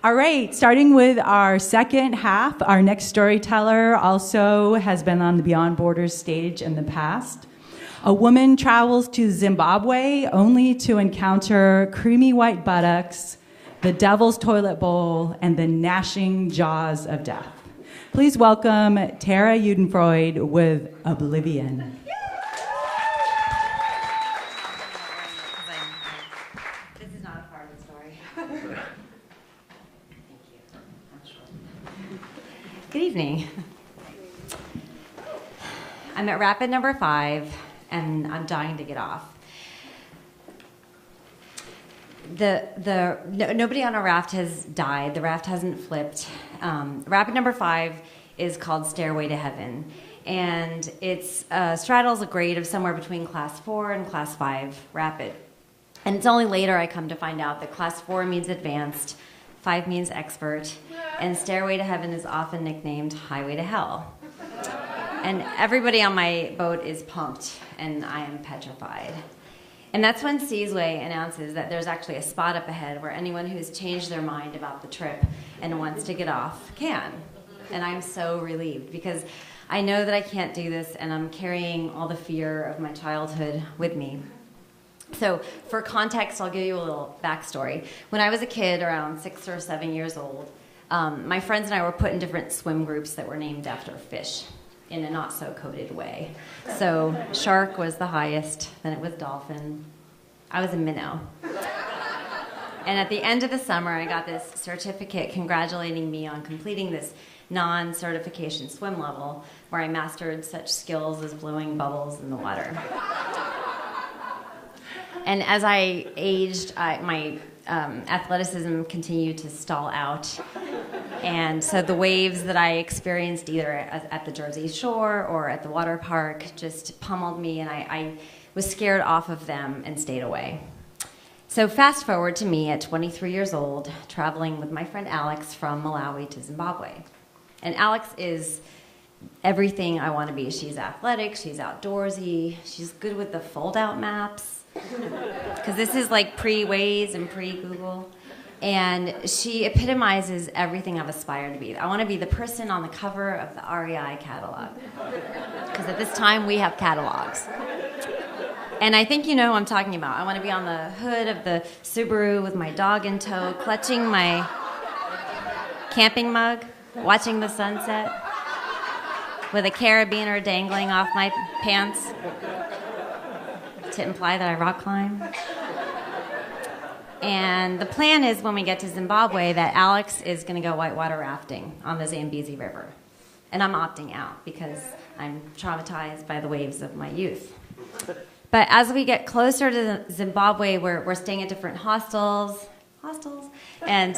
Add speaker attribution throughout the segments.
Speaker 1: All right, starting with our second half, our next storyteller also has been on the Beyond Borders stage in the past. A woman travels to Zimbabwe only to encounter creamy white buttocks, the devil's toilet bowl, and the gnashing jaws of death. Please welcome Tara Yudenfreund with Oblivion.
Speaker 2: This is not a part of the story. Good evening. I'm at rapid number 5, and I'm dying to get off. Nobody on a raft has died. The raft hasn't flipped. Rapid number 5 is called Stairway to Heaven, and it straddles a grade of somewhere between Class 4 and Class 5 rapid. And it's only later I come to find out that Class 4 means advanced, 5 means expert, and Stairway to Heaven is often nicknamed Highway to Hell. And everybody on my boat is pumped, and I am petrified. And that's when Seasway announces that there's actually a spot up ahead where anyone who's changed their mind about the trip and wants to get off can. And I'm so relieved because I know that I can't do this, and I'm carrying all the fear of my childhood with me. So for context, I'll give you a little backstory. When I was a kid, around 6 or 7 years old, my friends and I were put in different swim groups that were named after fish in a not-so-coded way. So shark was the highest, then it was dolphin. I was a minnow. And at the end of the summer, I got this certificate congratulating me on completing this non-certification swim level where I mastered such skills as blowing bubbles in the water. And as I aged, my athleticism continued to stall out. And so the waves that I experienced either at the Jersey Shore or at the water park just pummeled me, and I was scared off of them and stayed away. So fast forward to me at 23 years old, traveling with my friend Alex from Malawi to Zimbabwe. And Alex is everything I want to be. She's athletic, she's outdoorsy, she's good with the fold-out maps, because this is like pre-Waze and pre-Google. And she epitomizes everything I've aspired to be. I want to be the person on the cover of the REI catalog, because at this time we have catalogs. And I think you know who I'm talking about. I want to be on the hood of the Subaru with my dog in tow, clutching my camping mug, watching the sunset, with a carabiner dangling off my pants to imply that I rock climb. And the plan is when we get to Zimbabwe that Alex is going to go whitewater rafting on the Zambezi River. And I'm opting out because I'm traumatized by the waves of my youth. But as we get closer to Zimbabwe, we're staying at different hostels, and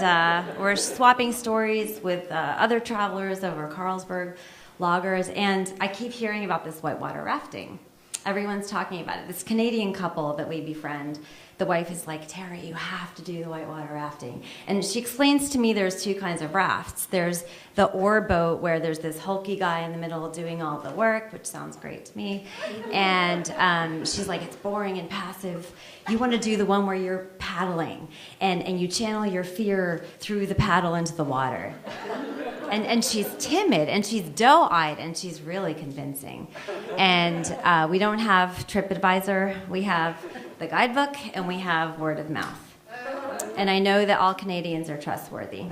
Speaker 2: we're swapping stories with other travelers over Carlsberg lagers, and I keep hearing about this whitewater rafting. Everyone's talking about it. This Canadian couple that we befriend, the wife is like, Tara, you have to do the whitewater rafting. And she explains to me there's 2 kinds of rafts. There's the oar boat where there's this hulky guy in the middle doing all the work, which sounds great to me. And she's like, it's boring and passive. You want to do the one where you're paddling and you channel your fear through the paddle into the water. And she's timid, and she's doe-eyed, and she's really convincing. And we don't have TripAdvisor. We have the guidebook, and we have word of mouth. And I know that all Canadians are trustworthy.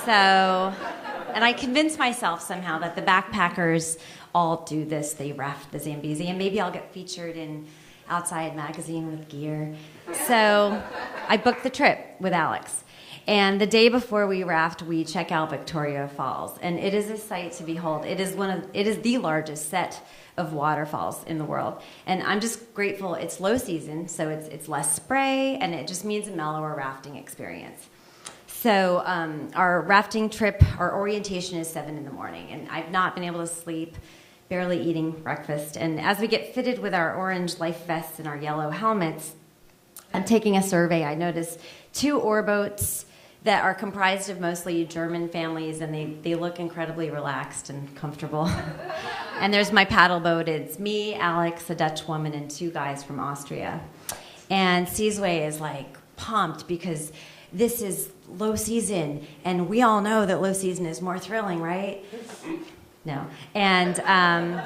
Speaker 2: So, and I convinced myself somehow that the backpackers all do this. They raft the Zambezi, and maybe I'll get featured in Outside Magazine with gear. So I booked the trip with Alex. And the day before we raft, we check out Victoria Falls, and it is a sight to behold. It is the largest set of waterfalls in the world, and I'm just grateful it's low season, so it's less spray, and it just means a mellower rafting experience. So our rafting trip, our orientation is 7 in the morning, and I've not been able to sleep, barely eating breakfast. And as we get fitted with our orange life vests and our yellow helmets, I'm taking a survey. I noticed 2 oar boats that are comprised of mostly German families, and they look incredibly relaxed and comfortable. And there's my paddle boat. It's me, Alex, a Dutch woman, and 2 guys from Austria. And Seasway is like pumped because this is low season, and we all know that low season is more thrilling, right? No. And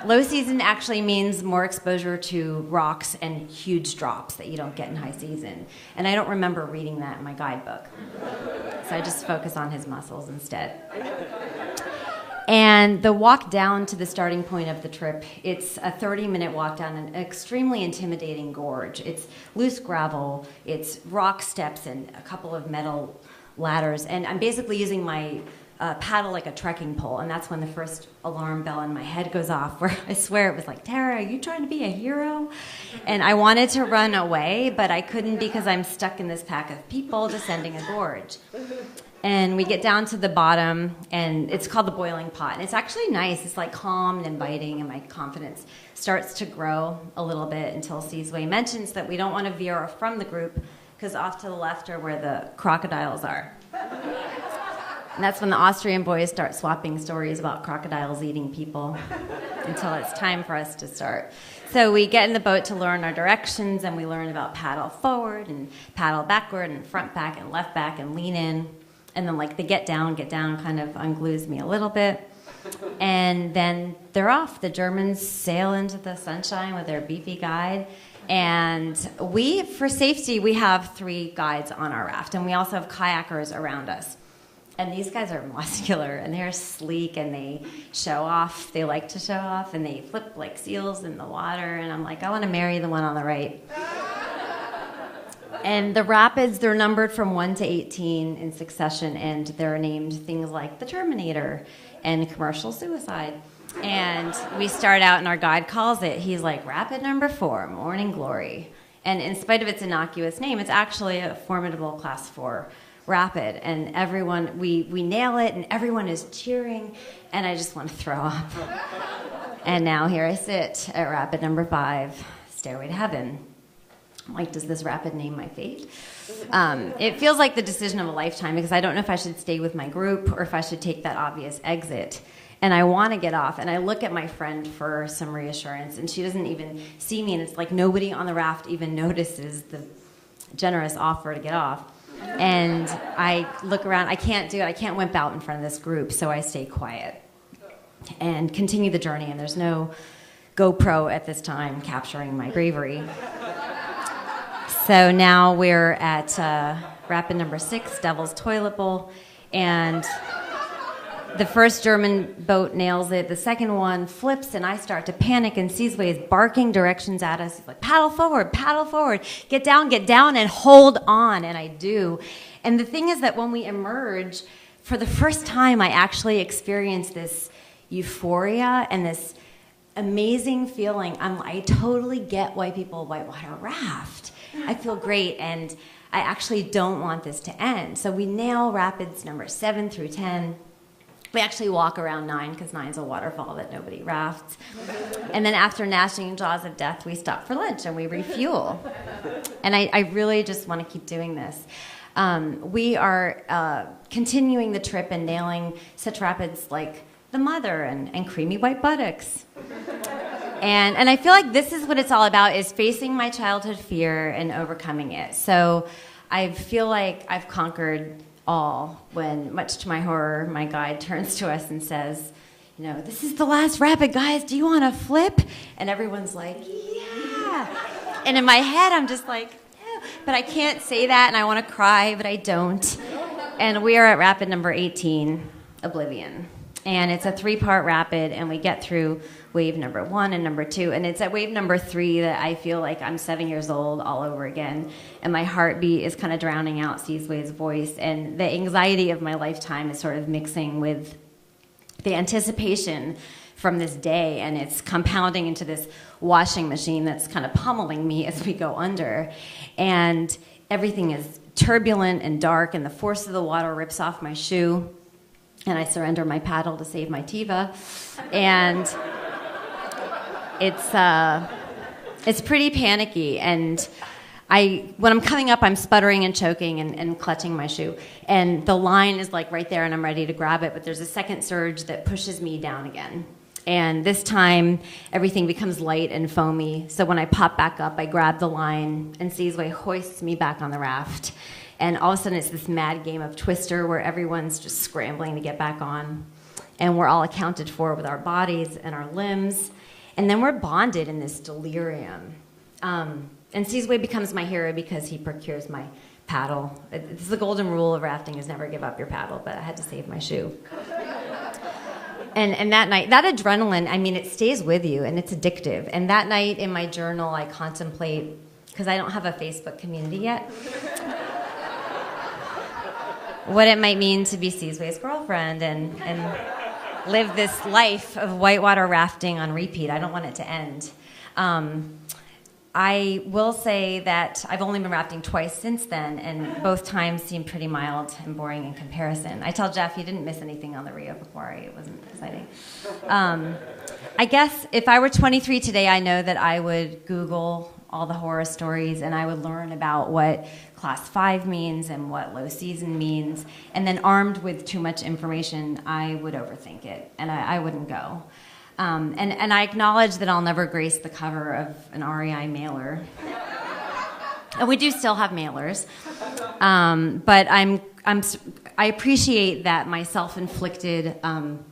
Speaker 2: low season actually means more exposure to rocks and huge drops that you don't get in high season. And I don't remember reading that in my guidebook. So I just focus on his muscles instead. And the walk down to the starting point of the trip, it's a 30-minute walk down an extremely intimidating gorge. It's loose gravel, it's rock steps and a couple of metal ladders. And I'm basically using my paddle like a trekking pole, and that's when the first alarm bell in my head goes off, where I swear it was like, Tara, are you trying to be a hero? And I wanted to run away, but I couldn't because I'm stuck in this pack of people descending a gorge. And we get down to the bottom, and it's called the Boiling Pot. And it's actually nice. It's like calm and inviting, and my confidence starts to grow a little bit until Sizwe mentions that we don't want to veer from the group because off to the left are where the crocodiles are. And that's when the Austrian boys start swapping stories about crocodiles eating people until it's time for us to start. So we get in the boat to learn our directions, and we learn about paddle forward and paddle backward and front back and left back and lean in. And then like the get down kind of unglues me a little bit. And then they're off. The Germans sail into the sunshine with their beefy guide. And we, for safety, we have 3 guides on our raft. And we also have kayakers around us. And these guys are muscular, and they're sleek, and they show off. They like to show off, and they flip like seals in the water. And I'm like, I want to marry the one on the right. And the rapids, they're numbered from 1 to 18 in succession, and they're named things like the Terminator and commercial suicide. And we start out, and our guide calls it, he's like, rapid number 4, Morning Glory. And in spite of its innocuous name, it's actually a formidable class 4 rapid, and everyone, we nail it, and everyone is cheering, and I just want to throw up. And now here I sit at rapid number 5, Stairway to Heaven. I'm like, does this rapid name my fate? It feels like the decision of a lifetime, because I don't know if I should stay with my group or if I should take that obvious exit. And I want to get off, and I look at my friend for some reassurance, and she doesn't even see me, and it's like nobody on the raft even notices the generous offer to get off. And I look around. I can't do it. I can't wimp out in front of this group, so I stay quiet and continue the journey. And there's no GoPro at this time capturing my bravery. So now we're at rapid number 6, Devil's Toilet Bowl, and the first German boat nails it. The second one flips, and I start to panic, and Sizwe is barking directions at us. He's like, paddle forward, get down, and hold on, and I do. And the thing is that when we emerge, for the first time, I actually experience this euphoria and this amazing feeling. I totally get why people whitewater raft. I feel great, and I actually don't want this to end. So we nail rapids number 7 through 10. We actually walk around 9 because 9's a waterfall that nobody rafts. And then after gnashing jaws of death, we stop for lunch and we refuel. And I really just want to keep doing this. We are continuing the trip and nailing such rapids like the Mother and creamy white buttocks. And I feel like this is what it's all about, is facing my childhood fear and overcoming it. So I feel like I've conquered all when, much to my horror, my guide turns to us and says, you know, this is the last rapid, guys. Do you want to flip? And everyone's like, yeah. And in my head, I'm just like, yeah. But I can't say that, and I want to cry, but I don't. And we are at rapid number 18, Oblivion. And it's a 3-part rapid, and we get through wave number 1 and number 2. And it's at wave number 3 that I feel like I'm 7 years old all over again. And my heartbeat is kind of drowning out Sizwe's voice. And the anxiety of my lifetime is sort of mixing with the anticipation from this day. And it's compounding into this washing machine that's kind of pummeling me as we go under. And everything is turbulent and dark, and the force of the water rips off my shoe. And I surrender my paddle to save my Tiva. And it's pretty panicky. And when I'm coming up, I'm sputtering and choking and clutching my shoe. And the line is like right there, and I'm ready to grab it. But there's a second surge that pushes me down again. And this time, everything becomes light and foamy. So when I pop back up, I grab the line, and Sizwe hoists me back on the raft. And all of a sudden, it's this mad game of Twister where everyone's just scrambling to get back on. And we're all accounted for with our bodies and our limbs. And then we're bonded in this delirium. And Sizwe becomes my hero because he procures my paddle. It's the golden rule of rafting is never give up your paddle, but I had to save my shoe. And that night, that adrenaline, I mean, it stays with you, and it's addictive. And that night in my journal, I contemplate, because I don't have a Facebook community yet, what it might mean to be Sizwe's girlfriend and live this life of whitewater rafting on repeat. I don't want it to end. I will say that I've only been rafting twice since then, and both times seemed pretty mild and boring in comparison. I tell Jeff he didn't miss anything on the Rio Picori. It wasn't exciting. I guess if I were 23 today, I know that I would Google all the horror stories, and I would learn about what Class 5 means and what low season means, and then armed with too much information, I would overthink it, and I wouldn't go. And I acknowledge that I'll never grace the cover of an REI mailer. And we do still have mailers. But I appreciate that my self-inflicted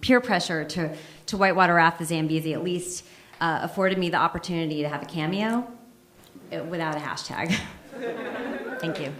Speaker 2: peer pressure to whitewater raft the Zambezi at least afforded me the opportunity to have a cameo without a hashtag. Thank you.